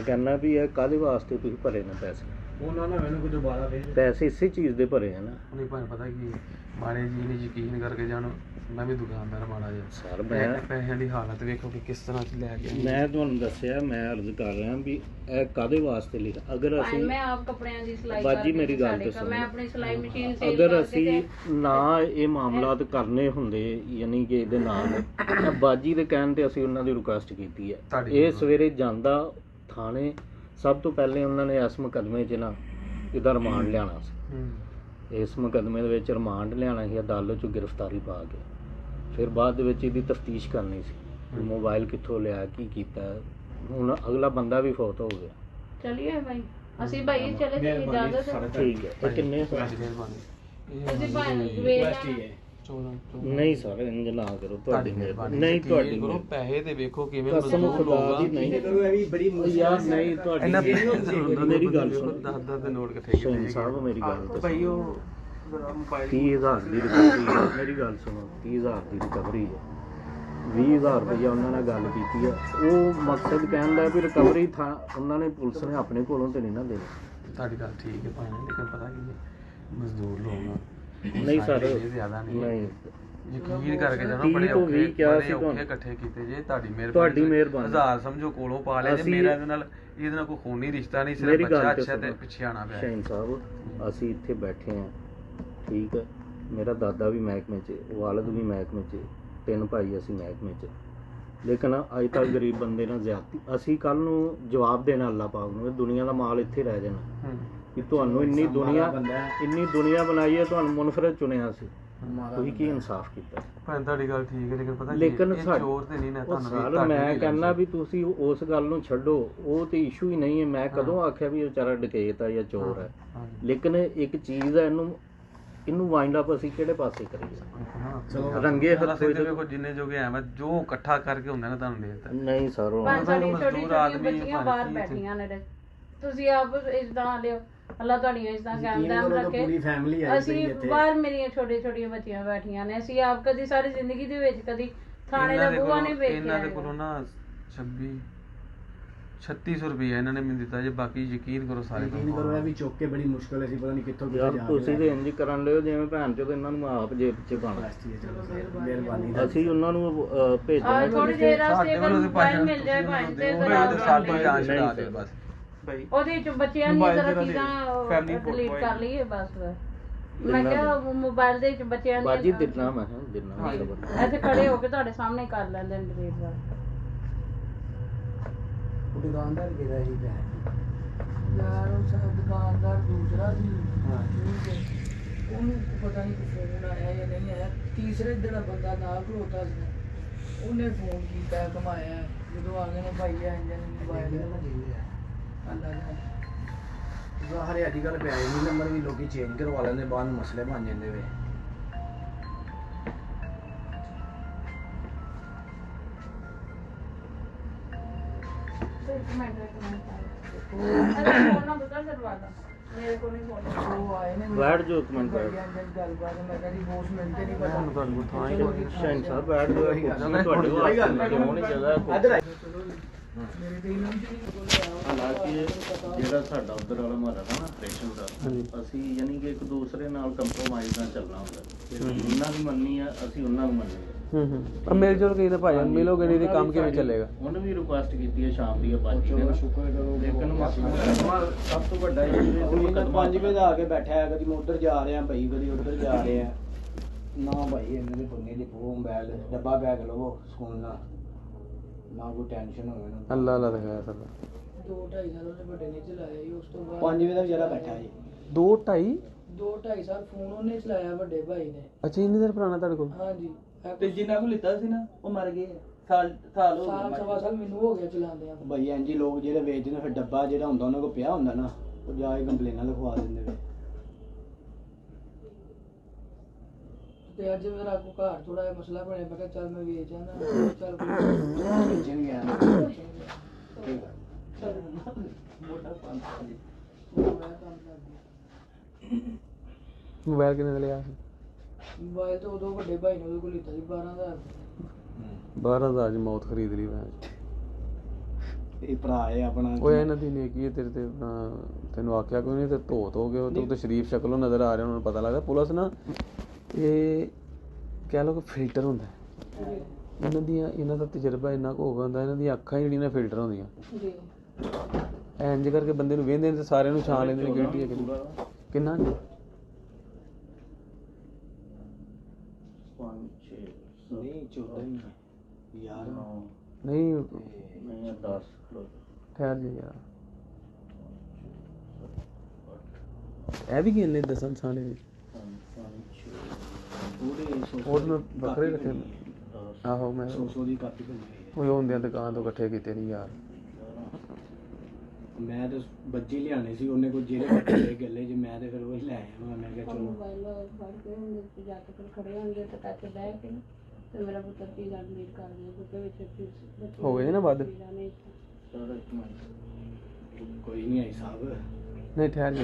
कहना भी है काहदे वास्ते तुसीं भरे ने पैसे? पैसे इसी चीज़ दे भरे हैं ना। नहीं भाई पता कि माड़े जी ने यकीन करके जानो मैं भी दुकानदार माड़ा जिहा सर मैं पैसों की हालत देखो कि किस तरह से लैके मैं तुहानूं दस्सिया मैं अर्ज कर रहा भी ਇਹ ਕਾਹਦੇ ਵਾਸਤੇ ਲਿਖਿਆ? ਅਗਰ ਅਸੀਂ ਮੈਂ ਆਪ ਕੱਪੜਿਆਂ ਦੀ ਸਿਲਾਈ ਬਾਜੀ ਮੇਰੀ ਗੱਲ ਤੇ ਮੈਂ ਆਪਣੀ ਸਿਲਾਈ ਮਸ਼ੀਨ ਸੇਲ ਅਗਰ ਅਸੀਂ ਨਾ ਇਹ ਮਾਮਲਾਤ ਕਰਨੇ ਹੁੰਦੇ ਯਾਨੀ ਕਿ ਇਹਦੇ ਨਾਲ ਬਾਜੀ ਦੇ ਕਹਿਣ ਤੇ ਅਸੀਂ ਉਹਨਾਂ ਦੀ ਰਿਕੁਐਸਟ ਕੀਤੀ ਹੈ। ਇਹ ਸਵੇਰੇ ਜਾਂਦਾ ਥਾਣੇ, ਸਭ ਤੋਂ ਪਹਿਲੇ ਉਹਨਾਂ ਨੇ ਇਸ ਮੁਕੱਦਮੇ 'ਚ ਨਾ ਇਹਦਾ ਰਿਮਾਂਡ ਲਿਆਉਣਾ ਸੀ। ਇਸ ਮੁਕੱਦਮੇ ਦੇ ਵਿੱਚ ਰਿਮਾਂਡ ਲਿਆਉਣਾ ਸੀ ਅਦਾਲਤ 'ਚੋਂ ਗ੍ਰਿਫਤਾਰੀ ਪਾ ਕੇ, ਫਿਰ ਬਾਅਦ ਦੇ ਵਿੱਚ ਇਹਦੀ ਤਫਤੀਸ਼ ਕਰਨੀ ਸੀ ਮੋਬਾਈਲ ਕਿੱਥੋਂ ਲਿਆ, ਕੀ ਕੀਤਾ। ਹੁਣ ਅਗਲਾ ਬੰਦਾ ਵੀ ਫੌਤ ਹੋ ਗਿਆ। ਚਲਿਏ ਭਾਈ ਅਸੀਂ ਭਾਈ ਚਲੇ ਜਾਈਏ, ਇਜਾਜ਼ਤ ਠੀਕ ਹੈ। ਇਹ ਕਿੰਨੇ ਤੁਸੀਂ ਭਾਈ ਵੇਚ ਨਹੀਂ ਸਰ ਇੰਜ ਨਾ ਕਰੋ, ਤੁਹਾਡੀ ਮਿਹਰਬਾਨੀ ਨਹੀਂ, ਤੁਹਾਡੀ ਕਰੋ ਪੈਸੇ ਤੇ ਵੇਖੋ ਕਿਵੇਂ ਕਸਮ ਖੁਦਾ ਦੀ ਨਹੀਂ ਕਰੋ, ਇਹ ਵੀ ਬੜੀ ਯਾਰ ਨਹੀਂ ਤੁਹਾਡੀ ਮੇਰੀ ਗੱਲ ਸੁਣੋ। 10 ਦੇ ਨੋਟ ਇਕੱਠੇ ਸ਼ਹੀਨ ਸਾਹਿਬ ਮੇਰੀ ਗੱਲ ਤਾਂ ਭਾਈ ਉਹ 30,000 ਦੀ ਰਿਕਵਰੀ ਹੈ। ਮੇਰੀ ਗੱਲ ਸੁਣੋ, 30,000 ਦੀ ਰਿਕਵਰੀ ਹੈ, 20,000 ਰੁਪਈਆ ਉਹਨਾਂ ਨਾਲ ਗੱਲ ਕੀਤੀ ਹੈ। ਉਹ ਮਕਸਦ ਕਹਿਣ ਦਾ ਵੀ ਰਿਕਵਰੀ ਥਾਂ ਉਹਨਾਂ ਨੇ ਪੁਲਿਸ ਨੇ ਆਪਣੇ ਕੋਲੋਂ ਤੇ ਨਹੀਂ ਨਾ ਦੇਣੀ। ਤੁਹਾਡੀ ਗੱਲ ਠੀਕ ਹੈ ਭਾਈ, ਲੇਕਿਨ ਪਤਾ ਕੀ ਮਜ਼ਦੂਰ ਲੋਕ ਨਹੀਂ ਸਰ ਜ਼ਿਆਦਾ ਨਹੀਂ ਯਕੀਨ ਕਰਕੇ ਜਾਣਾ, 30 ਬੜੇ ਤੋਂ 20 ਕਿਹਾ ਸੀ ਔਖੇ ਤੁਹਾਨੂੰ, ਇਕੱਠੇ ਕੀਤੇ ਜੇ। ਤੁਹਾਡੀ ਤੁਹਾਡੀ ਮਿਹਰਬਾਨੀ। ਹਜ਼ਾਰ ਸਮਝੋ ਕੋਲੋਂ ਪਾ ਲਿਆ ਜੇ। ਮੇਰਾ ਇਹਦੇ ਨਾਲ ਕੋਈ ਖੂਨੀ ਰਿਸ਼ਤਾ ਨਹੀਂ, ਸਿਰਫ ਬੱਚਾ ਅੱਛਾ ਤੇ ਪਿੱਛੇ ਆਣਾ ਪਿਆ। ਸ਼ਹੀਨ ਸਾਹਿਬ ਅਸੀਂ ਇੱਥੇ ਬੈਠੇ ਹਾਂ, ਠੀਕ ਹੈ, ਮੇਰਾ ਦਾਦਾ ਵੀ ਮਹਿਕਮੇ 'ਚ, ਵਾਲਦ ਵੀ ਮਹਿਕਮੇ 'ਚ, 3 ਭਾਈ ਅਸੀਂ ਮਹਿਕਮੇ 'ਚ, ਲੇਕਿਨ ਅੱਜ ਤੱਕ ਗਰੀਬ ਬੰਦੇ ਨਾਲ ਜ਼ਿਆਦਤੀ। ਅਸੀਂ ਕੱਲ ਨੂੰ ਜਵਾਬ ਦੇਣਾ ਅੱਲਾ ਪਾਕ ਨੂੰ, ਦੁਨੀਆ ਦਾ ਮਾਲ ਇੱਥੇ ਰਹਿ ਜਾਣਾ ਕਿ ਤੁਹਾਨੂੰ ਇੰਨੀ ਦੁਨੀਆ ਬਣਾਈ ਹੈ, ਤੁਹਾਨੂੰ ਮੁਨਫਰਦ ਚੁਣਿਆ ਸੀ, ਤੁਸੀਂ ਕੀ ਇਨਸਾਫ ਕੀਤਾ? ਭਾਵੇਂ ਤੁਹਾਡੀ ਗੱਲ ਠੀਕ ਹੈ, ਲੇਕਿਨ ਪਤਾ ਲੇਕਿਨ ਚੋਰ ਤੇ ਨਹੀਂ ਨਾ ਤੁਹਾਨੂੰ। ਮੈਂ ਕਹਿੰਦਾ ਵੀ ਤੁਸੀਂ ਉਸ ਗੱਲ ਨੂੰ ਛੱਡੋ, ਉਹ ਤੇ ਇਸ਼ੂ ਹੀ ਨਹੀਂ ਹੈ। ਮੈਂ ਕਦੋਂ ਆਖਿਆ ਵੀ ਇਹ ਵਿਚਾਰਾ ਡਕੈਤ ਹੈ ਜਾਂ ਚੋਰ ਹੈ, ਲੇਕਿਨ ਇੱਕ ਚੀਜ਼ ਹੈ, ਇਹਨੂੰ ਵਾਈਂਡ ਅਪ ਅਸੀਂ ਕਿਹੜੇ ਪਾਸੇ ਕਰੀਏ? ਰੰਗੇ ਹੱਥੋਂ ਦੇਖੋ ਜਿੰਨੇ ਜੋਗੇ ਐਵੇਂ ਜੋ ਇਕੱਠਾ ਕਰਕੇ ਹੁੰਦਾ ਨਾ ਤੁਹਾਨੂੰ ਦੇਤਾ ਨਹੀਂ ਸਰ। ਮਜ਼ਦੂਰ ਆਦਮੀ ਬਾਹਰ ਬੈਠੀਆਂ ਨੇ, ਤੁਸੀਂ ਆਪ ਇਸਦਾਂ ਲਿਓ, ਅੱਲਾ ਤੁਹਾਡੀਆਂ ਇਸਦਾਂ ਕਾਇਮ ਰੱਖੇ। ਪੂਰੀ ਫੈਮਿਲੀ ਆਈ ਅਸੀਂ ਬਾਹਰ ਮੇਰੀਆਂ ਛੋਟੀਆਂ ਬੱਚੀਆਂ ਬੈਠੀਆਂ ਨੇ, ਅਸੀਂ ਆਪ ਕਦੀ ਸਾਰੀ ਜ਼ਿੰਦਗੀ ਦੇ ਵਿੱਚ ਕਦੀ ਥਾਣੇ ਦਾ ਬੂਹਾ ਨਹੀਂ ਵੇਖਿਆ। ਇਹਨਾਂ ਦੇ ਕੋਲੋਂ ਨਾ 3600 ਰੁਪਏ ਇਹਨਾਂ ਨੇ ਮੈਨੂੰ ਦਿੱਤਾ ਜੇ, ਬਾਕੀ ਯਕੀਨ ਕਰੋ ਸਾਰੇ ਯਕੀਨ ਕਰੋ ਇਹ ਵੀ ਚੁੱਕ ਕੇ ਬੜੀ ਮੁਸ਼ਕਲ ਸੀ, ਪਤਾ ਨਹੀਂ ਕਿੱਥੋਂ ਯਾਰ ਤੁਸੀਂ ਤੇ ਇੰਜ ਕਰਨ ਲਿਓ ਜਿਵੇਂ ਭੈਣ ਚੋਦ ਇਹਨਾਂ ਨੂੰ ਆਪ ਜੇਬ 'ਚ ਪਾਣਾ। ਮਿਹਰਬਾਨੀ ਅਸੀਂ ਉਹਨਾਂ ਨੂੰ ਭੇਜਣਾ ਥੋੜੀ ਦੇਰ ਵਾਸਤੇ ਮੋਬਾਈਲ ਮਿਲ ਜਾਏ ਭਾਈ ਤੇ ਸਾਡੀ ਜਾਨ ਛਡਾ ਦੇ ਬਸ ਭਾਈ, ਉਹਦੇ ਵਿੱਚ ਬੱਚਿਆਂ ਦੀ ਜ਼ਰਾ ਚੀਜ਼ਾਂ ਡਿਲੀਟ ਕਰ ਲਈਏ ਬਸ। ਮੈਂ ਕਿਹਾ ਮੋਬਾਈਲ ਦੇ ਵਿੱਚ ਬੱਚਿਆਂ ਦੀ ਬਾਜੀ ਦਿਨਾ ਮੈਂ ਦਿਨਾ ਇੱਥੇ ਖੜੇ ਹੋ ਕੇ ਤੁਹਾਡੇ ਸਾਹਮਣੇ ਕਰ ਲੈਂਦੇ ਨੇ ਡਿਲੀਟ ਦਾ। ਦੁਕਾਨਦਾਰ ਕਿਹੜਾ ਹੀ ਹੈ ਯਾਰ, ਉਹ ਸਾਡਾ ਦੁਕਾਨਦਾਰ ਦੂਸਰਾ ਸੀ। ਠੀਕ ਹੈ, ਉਹਨੂੰ ਪਤਾ ਨਹੀਂ ਫੋਨ ਆਇਆ ਜਾਂ ਨਹੀਂ ਆਇਆ। ਤੀਸਰੇ ਜਿਹੜਾ ਬੰਦਾ ਨਾਲ ਖਲੋਤਾ ਸੀ ਉਹਨੇ ਫੋਨ ਕੀਤਾ, ਕਮਾਇਆ। ਜਦੋਂ ਆ ਗਏ ਨੇ ਭਾਈ ਆਂਦੇ ਨੇ ਮੋਬਾਈਲ ਜ਼ਾਹਰ ਅੱਜ ਕੱਲ੍ਹ ਪਿਆ ਨਹੀਂ ਨੰਬਰ ਵੀ ਲੋਕੀ ਚੇਂਜ ਕਰਵਾ ਲੈਂਦੇ, ਬਾਅਦ ਨੂੰ ਮਸਲੇ ਬਣ ਜਾਂਦੇ ਵੇ। ਬੈਠ ਜੋ ਇੱਕ ਮਿੰਟ ਬੈਠ। ਗੱਲਬਾਤ ਮੈਂ ਕਹਿੰਦੀ ਬੋਸ ਮਿਲਦੇ ਨਹੀਂ ਪਤਾ ਤੁਹਾਨੂੰ ਥਾਂ ਹੀ ਸ਼ਹੀਨ ਸਾਹਿਬ ਬੈਠ ਜੋ, ਤੁਹਾਡੇ ਵਾਸਤੇ ਕਿਉਂ ਨਹੀਂ ਜਗ੍ਹਾ। ਮੇਰੇ ਤੇ ਇਲਮ ਚ ਨਹੀਂ ਹਾਲਾਂਕਿ ਜਿਹੜਾ ਸਾਡਾ ਉਧਰ ਵਾਲਾ ਮਾਰਾ ਨਾ ਆਪਰੇਸ਼ਨ ਦਾ, ਅਸੀਂ ਯਾਨੀ ਕਿ ਇੱਕ ਦੂਸਰੇ ਨਾਲ ਕੰਪਰੋਮਾਈਜ਼ ਨਾਲ ਚੱਲਣਾ ਹੁੰਦਾ। ਉਹਨਾਂ ਦੀ ਮੰਨੀ ਆ, ਅਸੀਂ ਉਹਨਾਂ ਨੂੰ ਮੰਨੀ ਆ। ਮਿਲ ਜੁਲ ਕੇ ਭਾਈ ਮਿਲੋਗੇ ਨਹੀਂ ਤੇ ਕੰਮ ਕਿਵੇਂ ਚੱਲੇਗਾ? ਉਹਨੇ ਵੀ ਰਿਕੁਐਸਟ ਕੀਤੀ ਹੈ ਸ਼ਾਮ ਦੀ ਬਾਜੀ ਨੇ, ਸ਼ੁਕਰ ਕਰੋ। ਲੇਕਿਨ ਸਭ ਤੋਂ ਵੱਡਾ 5 ਵਜੇ ਦਾ ਆ ਕੇ ਬੈਠਾ ਹੈ, ਕਦੀ ਮੈਂ ਉੱਧਰ ਜਾ ਰਿਹਾ ਭਾਈ, ਕਦੀ ਉੱਧਰ ਜਾ ਰਿਹਾ ਨਾ ਭਾਈ। ਇਹਨਾਂ ਦੇ ਬੰਨੇ ਦੇ ਮੋਬਾਈਲ ਡੱਬਾ ਬੈਗ ਲਵੋ ਸਕੂਲ ਦਾ, ਨਾ ਕੋਈ ਟੈਨਸ਼ਨ ਹੋਵੇ ਨਾ। ਅੱਲਾ ਅੱਲਾ ਦਿਖਾਇਆ ਸਰ 2-2.5 ਸਾਲ ਉਹਨੇ ਵੱਡੇ ਨੇ ਚਲਾਇਆ ਜੀ। ਉਸ ਤੋਂ ਬਾਅਦ 5 ਵਜੇ ਦਾ ਵਿਚਾਰਾ ਬੈਠਾ ਜੀ। 2-2.5 ਸਾਲ ਫੋਨ ਉਹਨੇ ਚਲਾਇਆ ਵੱਡੇ ਭਾਈ ਨੇ। ਅੱਛਾ, ਇੰਨੀ ਦੇਰ ਪੁਰਾਣਾ ਤੁਹਾਡੇ ਕੋਲ? ਹਾਂਜੀ, ਤੇ ਜਿੰਨਾ ਕੋਲ ਲਿੱਤਾ ਸੀ ਨਾ ਉਹ ਮਰ ਗਏ। ਸਾਲ ਹੋ ਸਾਲ ਸਵਾ ਸਾਲ ਮੈਨੂੰ ਹੋ ਗਿਆ ਚਲਾਉਂਦੇ ਆ ਭਾਈ। ਇੰਜੀ ਲੋਕ ਜਿਹੜੇ ਵੇਚਦੇ ਨੇ, ਫਿਰ ਡੱਬਾ ਜਿਹੜਾ ਹੁੰਦਾ ਉਹਨਾਂ ਕੋਲ ਪਿਆ ਹੁੰਦਾ ਨਾ, ਉਹ ਜਾ ਕੇ ਕੰਪਲੇਨਾਂ ਲਿਖਵਾ ਦਿੰਦੇ ਨੇ। ਤੇ ਅੱਜ ਮੇਰਾ ਕੋ ਘਰ ਥੋੜਾ ਜਿਹਾ ਮਸਲਾ ਬਣਿਆ, ਮੈਂ ਕਿਹਾ ਚੱਲ ਮੈਂ ਵੇਚ ਆਣਾ। ਚੱਲ ਵੇਚਣ ਗਿਆ ਠੀਕ ਹੈ। ਮੋਟਾ ਪੰਜ ਮੋਬਾਈਲ ਕਿੰਨੇ ਦਾ ਲਿਆ? ਮੋਬਾਈਲ ਤਾਂ ਉਦੋਂ ਵੱਡੇ ਭਾਈ ਨੇ ਉਹਦੇ ਕੋਲ ਲਿੱਤਾ ਸੀ 12,000। 12,000 ਦੀ ਮੌਤ ਖਰੀਦ ਲਈ ਮੈਂ। ਇਹ ਭਰਾ ਹੈ ਆਪਣਾ। ਉਹ ਇਹਨਾਂ ਦੀ ਨੇਕੀ ਹੈ ਤੇਰੇ ਤੇ, ਤੈਨੂੰ ਆਖਿਆ ਕੋਈ ਨਹੀਂ ਤੇ ਧੋ ਕੇ ਤੂੰ ਤੇ ਸ਼ਰੀਫ ਸ਼ਕਲੋਂ ਨਜ਼ਰ ਆ ਰਿਹਾ, ਉਹਨਾਂ ਨੂੰ ਪਤਾ ਲੱਗਦਾ। ਪੁਲਿਸ ਨਾ ਇਹ ਕਹਿ ਲਓ ਕਿ ਫਿਲਟਰ ਹੁੰਦਾ ਇਹਨਾਂ ਦਾ ਤਜਰਬਾ ਇੰਨਾ ਕੁ ਹੋ ਗਿਆ ਹੁੰਦਾ, ਇਹਨਾਂ ਦੀਆਂ ਅੱਖਾਂ ਜਿਹੜੀਆਂ ਨਾ ਫਿਲਟਰ ਹੁੰਦੀਆਂ ਇੰਜ ਕਰਕੇ ਬੰਦੇ ਨੂੰ ਵੇਂਦੇ ਨੇ ਤੇ ਸਾਰਿਆਂ ਨੂੰ ਛਾਣ ਲੈਂਦੇ ਨੇ ਗਿਲਟੀ ਹੈ ਕਿੰਨਾ ਜੀ। 5 6 ਨਹੀਂ 14 ਹੀ ਯਾਰ ਨਹੀਂ 10 ਠਹਿਰ ਜੀ ਯਾਰ, ਇਹ ਵੀ ਗਿਣ ਲੈ 10 ਸਾਲੇ ਦੀ। ਉਹ ਮੈਂ ਵੱਖਰੇ ਰੱਖੇ। ਆਹੋ ਮੈਂ 100 ਦੀ ਕਾਪੀ ਬਣੀ ਉਹ ਹੁੰਦਿਆਂ ਦੁਕਾਨ ਤੋਂ ਇਕੱਠੇ ਕੀਤੇ ਨਹੀਂ ਯਾਰ। ਮੈਂ ਤਾਂ ਬੱਜੀ ਲਿਆਣੇ ਸੀ, ਉਹਨੇ ਕੋਈ ਜਿਹੜੇ ਬੱਚੇ ਗੱਲੇ ਜੇ ਮੈਂ ਤੇ ਫਿਰ ਉਹ ਹੀ ਲੈ ਆਇਆ। ਮੈਂ ਕਿਹਾ ਚਲੋ ਮੋਬਾਈਲ ਫੜ ਕੇ ਹੁੰਦੇ ਤੇ ਜਾ ਕੇ ਫਿਰ ਖੜੇ ਹੋਣਗੇ ਤੇ ਟੱਚ ਬਹਿ ਕੇ ਤੇ ਮੇਰਾ ਪੁੱਤਰ ਕੀ ਗੱਲ ਲੀਡ ਕਰ ਦਿਆ ਕਿਉਂਕਿ ਵਿੱਚ ਹੋ ਗਏ ਨਾ ਵੱਧ। ਕੋਈ ਨਹੀਂ ਆਈ ਸਾਹਿਬ। ਨਹੀਂ ਠਹਿਰ ਜੀ।